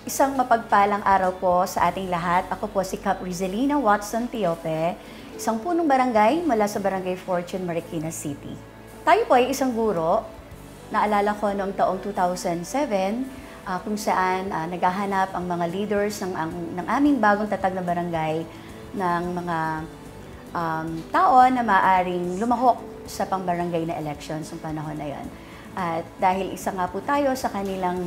Isang mapagpalang araw po sa ating lahat. Ako po si Cap Rizelina Watson Tiope, isang punong barangay mula sa Barangay Fortune, Marikina City. Tayo po ay isang guro. Naalala ko noong taong 2007 kung saan naghahanap ang mga leaders ng aming bagong tatag na barangay ng mga tao na maaring lumahok sa pang-barangay na elections ng panahon na yon. At dahil isa nga po tayo sa kanilang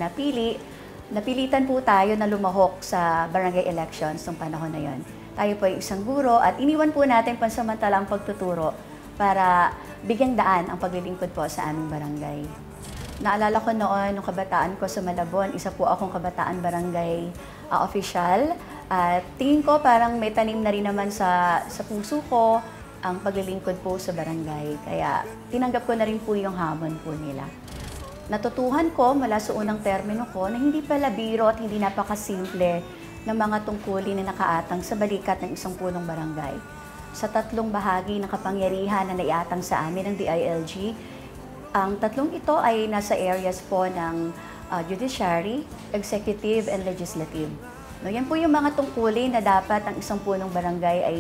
napilitan po tayo na lumahok sa barangay elections ng panahon na yon. Tayo po ay isang guro at iniwan po natin pansamantalang pagtuturo para bigyang daan ang paglilingkod po sa aming barangay. Naalala ko noon, nung kabataan ko sa Malabon, isa po akong kabataan barangay official. At tingin ko parang may tanim na rin naman sa puso ko ang paglilingkod po sa barangay. Kaya tinanggap ko na rin po yung hamon po nila. Natutuhan ko mula sa unang termino ko na hindi pala biro at hindi napakasimple ng mga tungkulin na nakaatang sa balikat ng isang punong barangay. Sa tatlong bahagi ng kapangyarihan na naiatang sa amin ng DILG, ang tatlong ito ay nasa areas po ng judiciary, executive, and legislative. No, yan po yung mga tungkulin na dapat ang isang punong barangay ay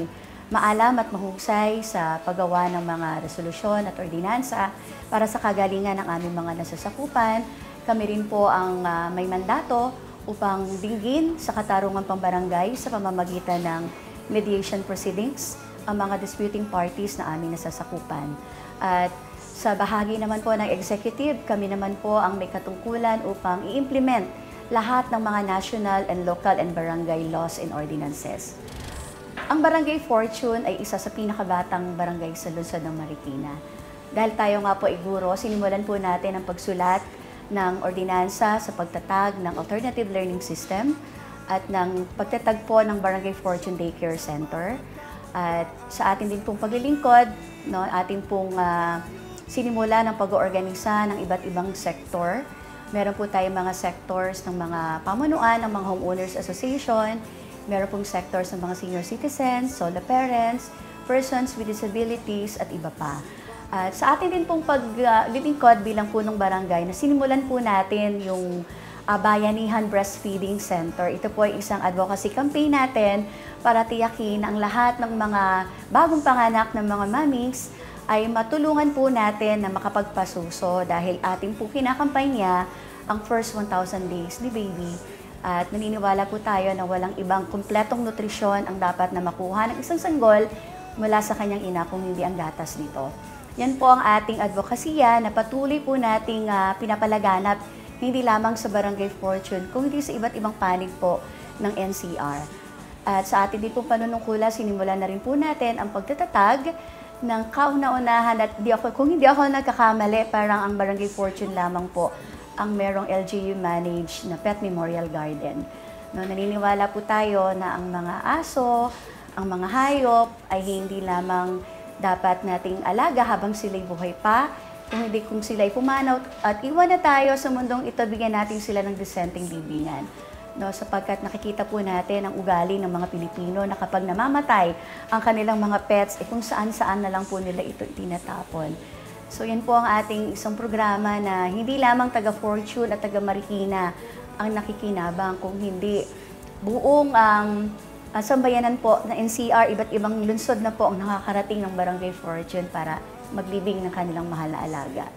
maalam at mahusay sa paggawa ng mga resolusyon at ordinansa para sa kagalingan ng aming mga nasasakupan. Kami rin po ang may mandato upang dinggin sa katarungan pambarangay sa pamamagitan ng mediation proceedings ang mga disputing parties na aming nasasakupan. At sa bahagi naman po ng executive, kami naman po ang may katungkulan upang i-implement lahat ng mga national and local and barangay laws and ordinances. Ang Barangay Fortune ay isa sa pinakabatang barangay sa lungsod ng Marikina. Dahil tayo nga po ay guro, sinimulan po natin ang pagsulat ng ordinansa sa pagtatag ng alternative learning system at ng pagtatag po ng Barangay Fortune Daycare Center. At sa atin din pong paglilingkod, no, atin pong sinimula ng pag-oorganisa ng iba't ibang sektor. Meron po tayong mga sectors ng mga pamunuan, ng mga homeowners association, meron pong sectors ng mga senior citizens, solo parents, persons with disabilities, at iba pa. At sa atin din pong paglilingkod bilang punong barangay, na sinimulan po natin yung Bayanihan Breastfeeding Center. Ito po ay isang advocacy campaign natin para tiyakin ang lahat ng mga bagong panganak ng mga mommies ay matulungan po natin na makapagpasuso dahil ating po kinakampanya ang first 1,000 days ni baby. At naniniwala po tayo na walang ibang kumpletong nutrisyon ang dapat na makuha ng isang sanggol mula sa kanyang ina kung hindi ang gatas nito. Yan po ang ating advokasya na patuloy po nating pinapalaganap hindi lamang sa Barangay Fortune, kundi sa iba't ibang panig po ng NCR. At sa ating din po panunungkula, sinimulan na rin po natin ang pagtatatag ng kauna-unahan at kung hindi ako nagkakamali, parang ang Barangay Fortune lamang po ang merong LGU managed na Pet Memorial Garden. No, naniniwala po tayo na ang mga aso, ang mga hayop ay hindi lamang dapat nating alaga habang sila'y buhay pa, kung sila'y pumanaw at iwan na tayo sa mundong ito, bigyan natin sila ng disenteng libingan. No, sapagkat nakikita po natin ang ugali ng mga Pilipino na kapag namamatay ang kanilang mga pets, kung saan-saan na lang po nila ito itinatapon. So yan po ang ating isang programa na hindi lamang taga-Fortune at taga-Marikina ang nakikinabang, kung hindi buong sambayanan po na NCR, iba't ibang lungsod na po ang nakakarating ng Barangay Fortune para maglibing ng kanilang mahal na alaga.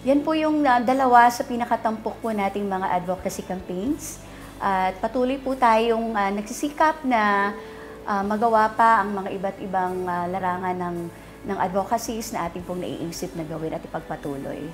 Yan po yung dalawa sa pinakatampok po nating mga advocacy campaigns. At patuloy po tayong nagsisikap na magawa pa ang mga iba't ibang larangan ng advocacies na ating pong naiisip na gawin at ipagpatuloy.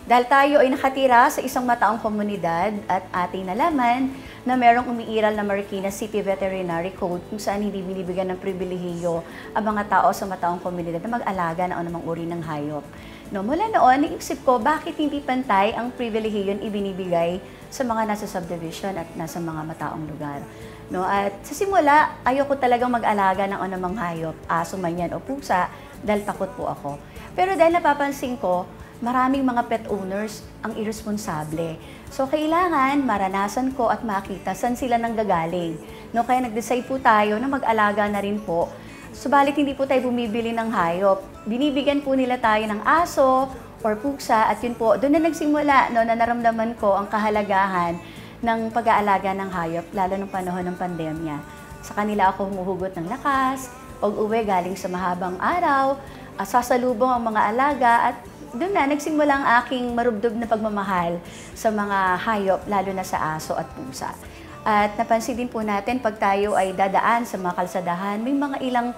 Dahil tayo ay nakatira sa isang mataong komunidad at ating nalaman na merong umiiral na Marikina City Veterinary Code kung saan hindi binibigyan ng pribilehiyo ang mga tao sa mataong komunidad na mag-alaga ng anumang uri ng hayop. No, mula noon, naisip ko bakit hindi pantay ang pribilehiyon ibinibigay sa mga nasa subdivision at nasa mga mataong lugar. No, at sa simula, ayoko talagang mag-alaga ng anumang hayop, aso man yan o pusa, dahil takot po ako. Pero dahil napapansin ko, maraming mga pet owners ang irresponsable. So, kailangan maranasan ko at makita saan sila nanggagaling. No, kaya nag-decide po tayo na mag-alaga na rin po. Subalit hindi po tayo bumibili ng hayop. Binibigyan po nila tayo ng aso or pusa at yun po, doon na nagsimula no, na naramdaman ko ang kahalagahan ng pag-aalaga ng hayop, lalo ng panahon ng pandemya. Sa kanila ako humuhugot ng lakas, pag-uwi galing sa mahabang araw, sasalubong ang mga alaga at doon na nagsimula ang aking marubdob na pagmamahal sa mga hayop, lalo na sa aso at pusa. At napansin din po natin pag tayo ay dadaan sa mga kalsadahan, may mga ilang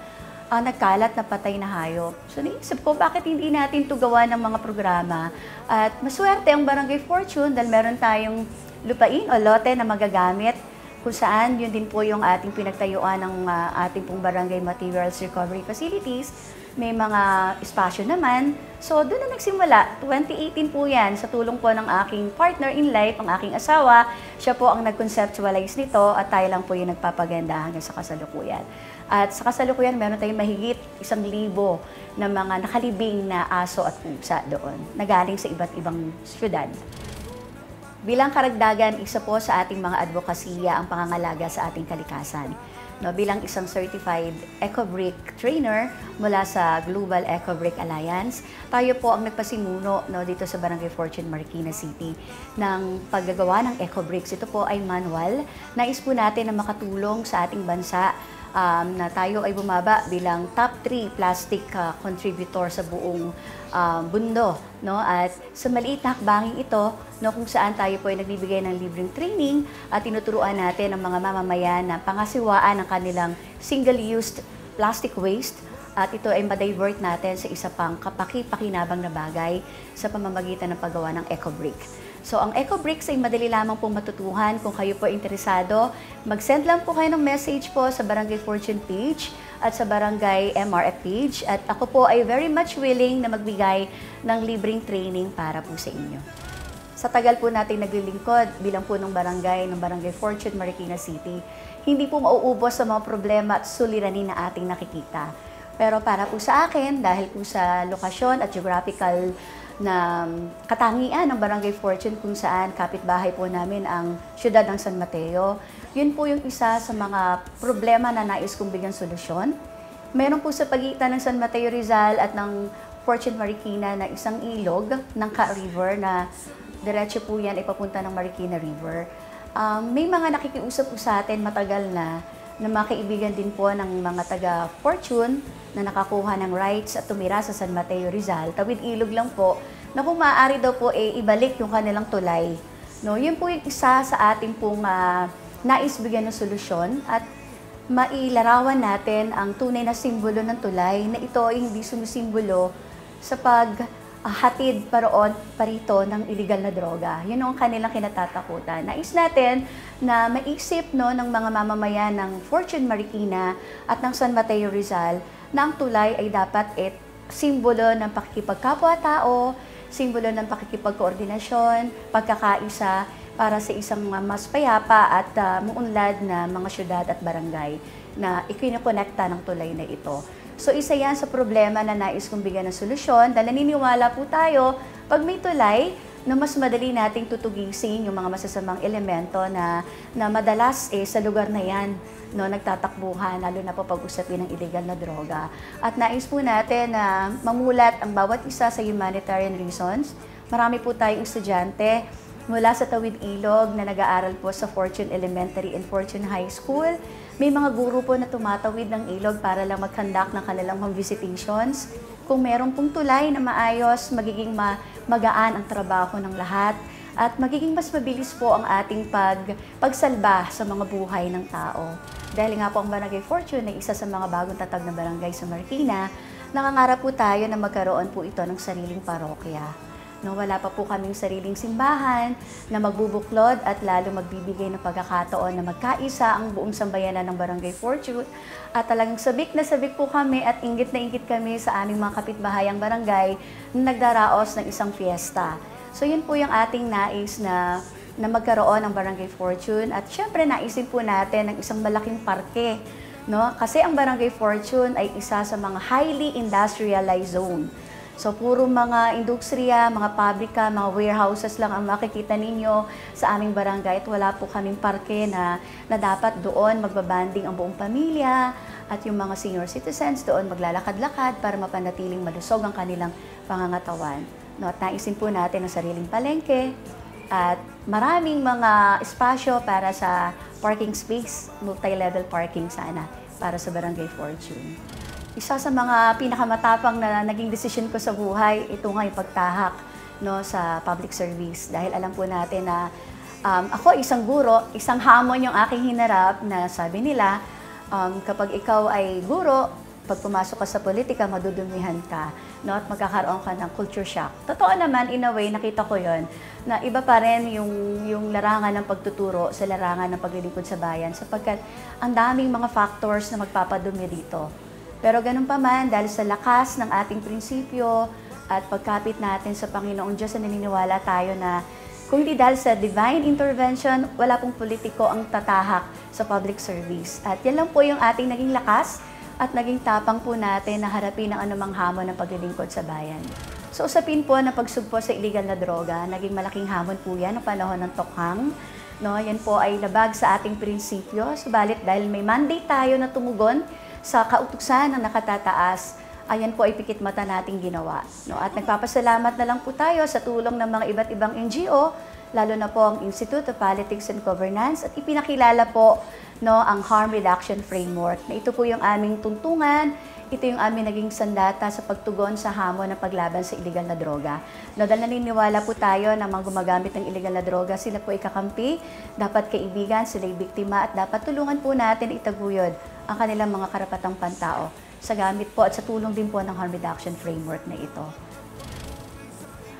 nagkalat na patay na hayop. So naisip ko, bakit hindi natin ito gawa ng mga programa? At maswerte ang Barangay Fortune dahil meron tayong lupain o lote na magagamit kung saan yun din po yung ating pinagtayuan ng ating pong Barangay Materials Recovery Facilities. May mga espasyo naman. So, doon na nagsimula. 2018 po yan, sa tulong po ng aking partner in life, ang aking asawa. Siya po ang nag-conceptualize nito at tayo lang po yung nagpapaganda hanggang sa kasalukuyan. At sa kasalukuyan, meron tayong mahigit 1,000 na mga nakalibing na aso at pusa doon, na galing sa iba't ibang syudad. Bilang karagdagan, isa po sa ating mga advokasya ang pangangalaga sa ating kalikasan. No, bilang isang certified EcoBrick trainer mula sa Global EcoBrick Alliance, tayo po ang nagpasimuno dito sa Barangay Fortune, Marikina City ng paggagawa ng EcoBricks. Ito po ay manual. Nais po natin na makatulong sa ating bansa na tayo ay bumaba bilang top 3 plastic contributor sa buong mundo. No? At sa maliit na hakbangin ito, kung saan tayo po ay nagbibigay ng libreng training at tinuturuan natin ang mga mamamayan na pangasiwaan ng kanilang single-used plastic waste at ito ay ma-divert natin sa isa pang kapaki-pakinabang na bagay sa pamamagitan ng paggawa ng EcoBrick. So, ang EcoBricks ay madali lamang pong matutuhan. Kung kayo po interesado, mag-send lang po kayo ng message po sa Barangay Fortune page at sa Barangay MRF page. At ako po ay very much willing na magbigay ng libreng training para po sa inyo. Sa tagal po natin naglilingkod bilang po ng Barangay Fortune, Marikina City, hindi po mauubos sa mga problema at suliranin na ating nakikita. Pero para po sa akin, dahil po sa lokasyon at geographical na katangian ng Barangay Fortune kung saan kapitbahay po namin ang siyudad ng San Mateo, yun po yung isa sa mga problema na nais kong bigyan solusyon. Meron po sa pagitan ng San Mateo Rizal at ng Fortune Marikina na isang ilog ng Ka River na diretso po yan ipapunta ng Marikina River. May mga nakikiusap po sa atin matagal na mga kaibigan din po ng mga taga-Fortune na nakakuha ng rights at tumira sa San Mateo Rizal, tawid ilog lang po, na kung maaari daw po ibalik yung kanilang tulay. No, yun po yung isa sa ating pong nais bigyan ng solusyon at mailarawan natin ang tunay na simbolo ng tulay na ito ay hindi sumisimbolo sa paghatid parito ng illegal na droga. Yun ang kanilang kinatatakutan. Nais natin na maisip ng mga mamamayan ng Fortune Marikina at ng San Mateo Rizal na ang tulay ay dapat simbolo ng pakikipagkapwa-tao, simbolo ng pakikipagkoordinasyon, pagkakaisa para sa isang mas payapa at muunlad na mga syudad at barangay na ikinokonekta ng tulay na ito. So isa yan sa problema na nais kong bigyan ng solusyon dahil naniniwala po tayo pag may tulay, na mas madali nating tutugisin yung mga masasamang elemento na madalas sa lugar na yan nagtatakbuhan, lalo na po pag-usapin ng illegal na droga. At nais po natin na mamulat ang bawat isa sa humanitarian reasons. Marami po tayong estudyante mula sa Tawid Ilog na nag-aaral po sa Fortune Elementary and Fortune High School. May mga guro po na tumatawid ng ilog para lang mag-conduct ng kanilang home visitations. Kung meron pong tulay na maayos, magiging magaan ang trabaho ng lahat at magiging mas mabilis po ang ating pagsalba sa mga buhay ng tao. Dahil nga po ang Barangay Fortune ay isa sa mga bagong tatag na barangay sa Marikina, nangangarap po tayo na magkaroon po ito ng sariling parokya. Wala pa po kaming sariling simbahan na magbubuklod at lalo magbibigay ng pagkakataon na magkaisa ang buong sambayanan ng Barangay Fortune. At talagang sabik na sabik po kami at inggit na inggit kami sa aming mga kapitbahayang barangay na nagdaraos ng isang fiesta. So yun po yung ating nais na magkaroon ng Barangay Fortune. At syempre naisin po natin ng isang malaking parke. Kasi ang Barangay Fortune ay isa sa mga highly industrialized zone. So, puro mga industriya, mga pabrika, mga warehouses lang ang makikita ninyo sa aming barangay at wala po kaming parke na dapat doon magbabanding ang buong pamilya at yung mga senior citizens doon maglalakad-lakad para mapanatiling malusog ang kanilang pangangatawan. At naisin po natin ang sariling palengke, at maraming mga espasyo para sa parking space, multi-level parking sana para sa Barangay Fortune. Isa sa mga pinakamatapang na naging desisyon ko sa buhay, ito nga yung pagtahak, no, sa public service. Dahil alam po natin na ako isang guro, isang hamon yung aking hinarap na sabi nila, kapag ikaw ay guro, pag pumasok ka sa politika, madudumihan ka, no, at magkakaroon ka ng culture shock. Totoo naman, in a way, nakita ko yon na iba pa rin yung larangan ng pagtuturo sa larangan ng paglilingkod sa bayan sapagkat ang daming mga factors na magpapadumi dito. Pero ganun pa man, dahil sa lakas ng ating prinsipyo at pagkapit natin sa Panginoong Diyos na naniniwala tayo na kung hindi dahil sa divine intervention, wala pong politiko ang tatahak sa public service. At yan lang po yung ating naging lakas at naging tapang po natin na harapin ang anumang hamon ng paglilingkod sa bayan. So usapin po na pagsugpo sa illegal na droga, naging malaking hamon po yan noong panahon ng Tokhang. No, yan po ay labag sa ating prinsipyo, subalit dahil may mandate tayo na tumugon sa kautusan ng nakatataas, ayan po ay pikit mata nating ginawa. No? At nagpapasalamat na lang po tayo sa tulong ng mga iba't ibang NGO, lalo na po ang Institute of Politics and Governance, at ipinakilala po, no, ang Harm Reduction Framework. Na ito po yung aming tuntungan, ito yung aming naging sandata sa pagtugon sa hamon ng paglaban sa illegal na droga. No, dahil naniniwala po tayo na mga gumagamit ng illegal na droga, sila po ay kakampi, dapat kaibigan, sila ay biktima, at dapat tulungan po natin itaguyod ang kanilang mga karapatang pantao sa gamit po at sa tulong din po ng Harm Reduction Framework na ito.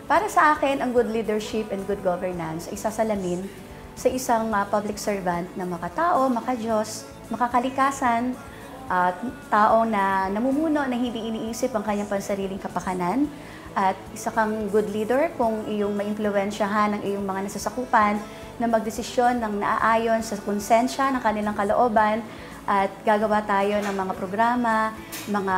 Para sa akin, ang good leadership and good governance ay sasalamin sa isang public servant na makatao, makadiyos, makakalikasan, at tao na namumuno na hindi iniisip ang kanyang pansariling kapakanan, at isa kang good leader kung iyong maimpluwensyahan ang iyong mga nasasakupan na magdesisyon ng naaayon sa konsensya ng kanilang kalooban, at gagawa tayo ng mga programa, mga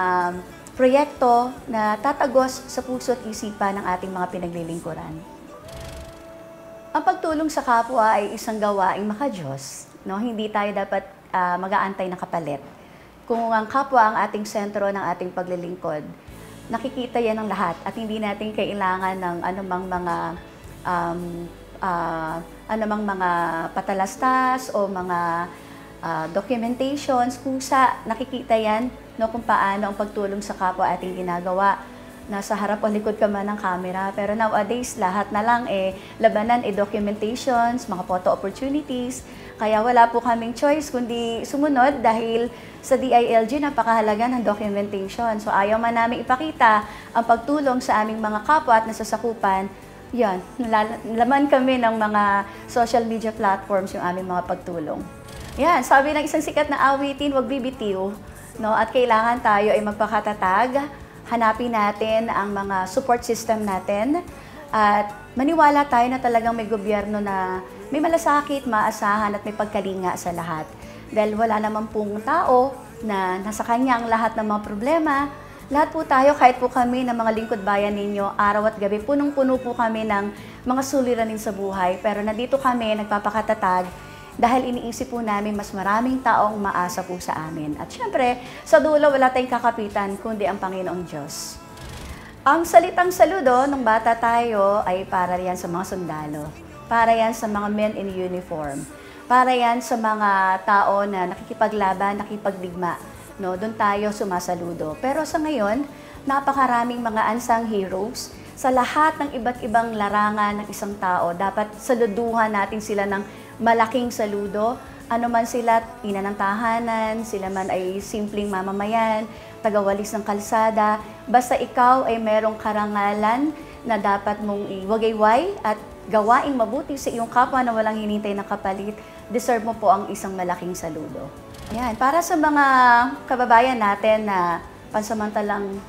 proyekto na tatagos sa puso at isipan ng ating mga pinaglilingkuran. Ang pagtulong sa kapwa ay isang gawaing makadiyos. No? Hindi tayo dapat mag-aantay na kapalit. Kung ang kapwa ang ating sentro ng ating paglilingkod, nakikita yan ng lahat at hindi natin kailangan ng anumang mga patalastas o mga documentations, kusa, nakikita yan, no, kung paano ang pagtulong sa kapwa ating ginagawa. Nasa harap o likod ka man ng camera, pero nowadays, lahat na lang labanan documentations, mga photo opportunities, kaya wala po kaming choice kundi sumunod dahil sa DILG napakahalaga ng documentation. So ayaw man namin ipakita ang pagtulong sa aming mga kapwa at nasasakupan, yan, laman kami ng mga social media platforms yung aming mga pagtulong. Yan, sabi ng isang sikat na awitin, wag bibitiw, no? At kailangan tayo ay magpakatatag, hanapin natin ang mga support system natin, at maniwala tayo na talagang may gobyerno na may malasakit, maasahan at may pagkalinga sa lahat. Dahil wala naman pong tao na nasa kanya ang lahat ng mga problema. Lahat po tayo, kahit po kami na mga lingkod bayan ninyo, araw at gabi, punong-puno po kami ng mga suliranin sa buhay. Pero nandito kami, nagpapakatatag, dahil iniisip po namin mas maraming taong maasa po sa amin. At syempre, sa dulo wala tayong kakapitan kundi ang Panginoong Diyos. Ang salitang saludo nung bata tayo ay para yan sa mga sundalo. Para yan sa mga men in uniform. Para yan sa mga tao na nakikipaglaban, nakipagdigma. No, doon tayo sumasaludo. Pero sa ngayon, napakaraming mga unsung heroes. Sa lahat ng iba't ibang larangan ng isang tao, dapat saluduhan natin sila ng malaking saludo. Ano man sila, ina ng tahanan, sila man ay simpleng mamamayan, tagawalis ng kalsada, basta ikaw ay merong karangalan na dapat mong iwagayway at gawaing mabuti sa iyong kapwa na walang hinintay na kapalit, deserve mo po ang isang malaking saludo. Yan, para sa mga kababayan natin na pansamantalang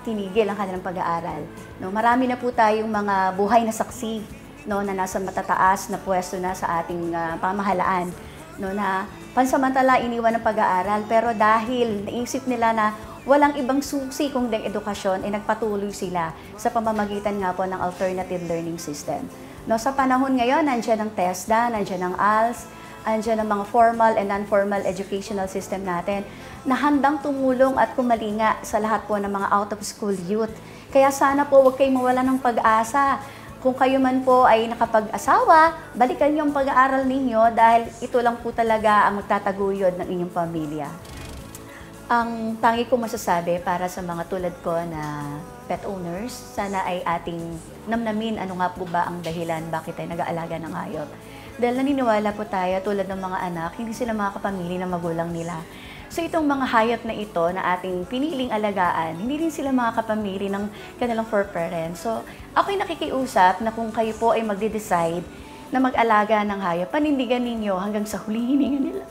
tinigil ang kanilang pag-aaral, no, marami na po tayong mga buhay na saksi, no, na nasa matataas na pwesto na sa ating pamahalaan, no, na pansamantala iniwan ng pag-aaral, pero dahil naisip nila na walang ibang susi kundi ang edukasyon, ay nagpatuloy sila sa pamamagitan nga po ng alternative learning system. No, sa panahon ngayon, nandiyan ang TESDA, nandiyan ang ALS, nandiyan ang mga formal and non-formal educational system natin na handang tumulong at kumalinga sa lahat po ng mga out-of-school youth. Kaya sana po huwag kayong mawala ng pag-asa. Kung kayo man po ay nakapag-asawa, balikan niyo ang pag-aaral ninyo dahil ito lang po talaga ang magtataguyod ng inyong pamilya. Ang tangi kong masasabi para sa mga tulad ko na pet owners, sana ay ating namnamin ano nga po ba ang dahilan bakit tayo nag-aalaga ng hayop. Dahil naniniwala po tayo tulad ng mga anak, hindi sila makakapamili ng magulang nila. So itong mga hayop na ito na ating piniling alagaan, hindi rin sila makakapamili ng kanilang fur parents. So ako'y nakikiusap na kung kayo po ay magde-decide na mag-alaga ng hayop, panindigan ninyo hanggang sa huling hininga nila.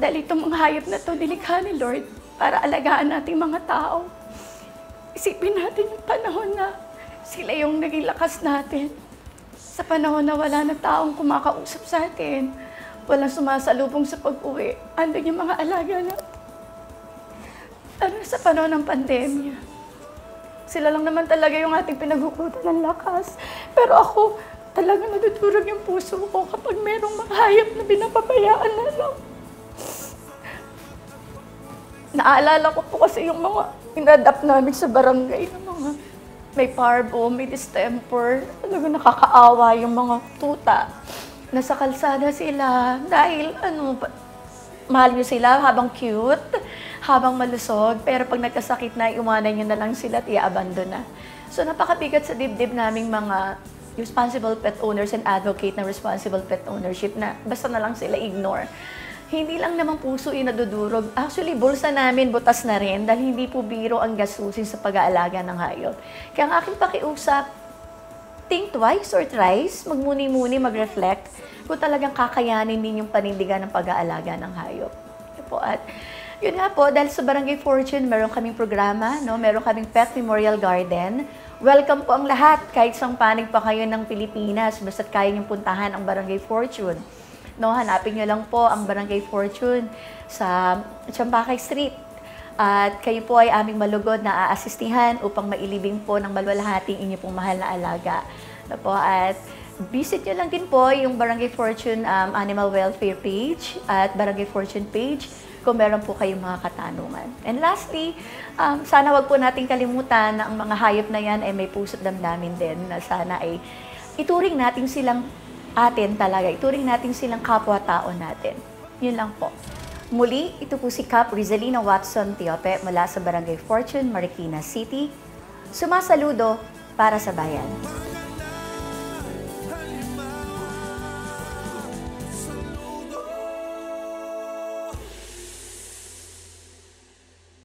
Dahil itong mga hayop na ito, nilikha ni Lord para alagaan nating mga tao. Isipin natin yung panahon na sila yung naging lakas natin. Sa panahon na wala na taong kumakausap sa atin, walang sumasalubong sa pag-uwi, andun yung mga alaga na sa panahon ng pandemya. Sila lang naman talaga yung ating pinaghugutan ng lakas. Pero ako, talagang nadudurog yung puso ko kapag merong mga hayop na binapabayaan na lang. Naalala ko po kasi yung mga inadapt namin sa barangay na mga may parvo, may distemper. Talagang nakakaawa yung mga tuta. Nasa kalsada sila dahil mahal nyo sila habang cute, habang malusog, pero pag nagkasakit na, iwanan nyo na lang sila at i-abandon na. So napakabigat sa dibdib naming mga responsible pet owners and advocate ng responsible pet ownership na basta na lang sila ignore. Hindi lang naman puso yung nadudurog. Actually, bulsa namin butas na rin dahil hindi po biro ang gastusin sa pag-aalaga ng hayop. Kaya ang aking pakiusap, think twice or thrice, magmuni-muni, mag-reflect kung talagang kakayanin din yung panindigan ng pag-aalaga ng hayop. At yun nga po, dahil sa Barangay Fortune, meron kaming programa, meron kaming Pet Memorial Garden. Welcome po ang lahat, kahit sang panig pa kayo ng Pilipinas, basta't kaya niyong puntahan ang Barangay Fortune. Hanapin niyo lang po ang Barangay Fortune sa Champakay Street. At kayo po ay aming malugod na aasistihan upang mailibing po ng malwalhating inyo pong mahal na alaga. At visit nyo lang din po yung Barangay Fortune Animal Welfare page at Barangay Fortune page kung meron po kayong mga katanungan. And lastly, sana wag po natin kalimutan na ang mga hayop na yan ay may puso't damdamin din na sana ay ituring natin silang atin talaga, ituring natin silang kapwa-tao natin. Yun lang po. Muli, ito po si Cap Rizalina Watson Tiope mula sa Barangay Fortune, Marikina City. Sumasaludo para sa bayan.